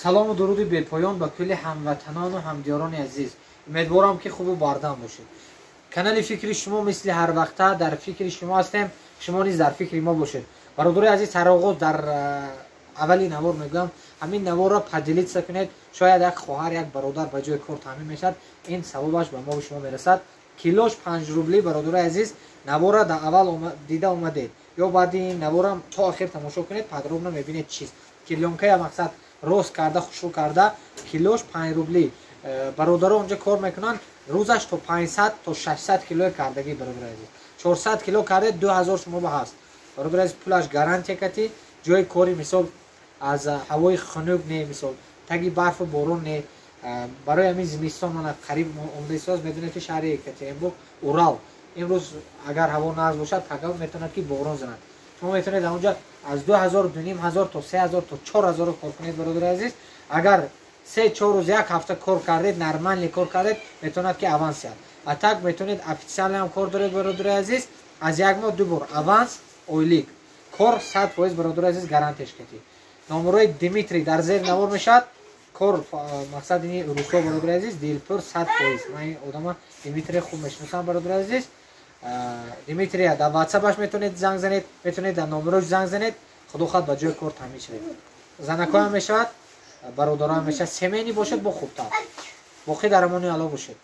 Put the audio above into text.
салому дуруди бепоён ба кулли ҳамватанону ҳамдиёрони азиз. Умедворам ки хубу бардам бошед. Канали фикри шумо мисли ҳар вақта дар фикри шумо ҳастем, шумо низ дар фикри мо бошед. Бародари азиз, сароғоз дар аввали навор мегӯям, ҳамин наворро падилитса кунед. Шояд як хоҳар, як бародар ба ҷои кор таъмин мешавад, ин савобаш ба мо шумо мерасад. Килош 5 рубли. Бародари азиз, наворро дар аввал дида омадед ё баъди ин наворам то охир тамошо кунед, подробно мебинед чист. Килёнкая мақсад рост карда, хушрӯ карда, килош 5 рубли. Бародаро онҷа кор мекунанд, рӯзаш то 500 то 600 кило кардагӣ. Бародари азиз, 400 кило кардед 2000 шумо ба ҳаст. Бародари азиз, пулаш гарантия кати, ҷои кори мисол аз ҳавои хунук не, мисол таги барфу борон не. Барои ҳамин зимистон мана қариб омадасоз медонед ки шаҳри Екатеринбург, Урал, имрӯз агар ҳаво нағз бошад, тага метавонад ки борон занад. Шумо метавонед онҷа аз 2500 то 3000 то 4000 кор кунед. Бародари азиз, агар 3-4 рӯз як ҳафта кор кардед, нормални кор кардед, метавонад ки аванс яд. А так метавонед официале ҳам кор доред. Бародари азиз, аз як моҳ 2 бор аванс ойлик кор 100%. Бародари азиз, гарантияш кати. Номерои Димитрий дар зер навор мешавад. Кор мақсад ини рӯсо. Бародари азиз, дилпур 100%. ман одама Димитрий хуб мешиносам. Бародари азиз, Димитрия дар ватсапаш метавонед занг занед, метавонед дар номерош занг занед. худохоҳ ба ҷои кор таъмин шавед. Занакоям мешавад, бародарам мешавад. Семейни бошад бо хубтар. боқӣ дар амони Аллоҳ бошед.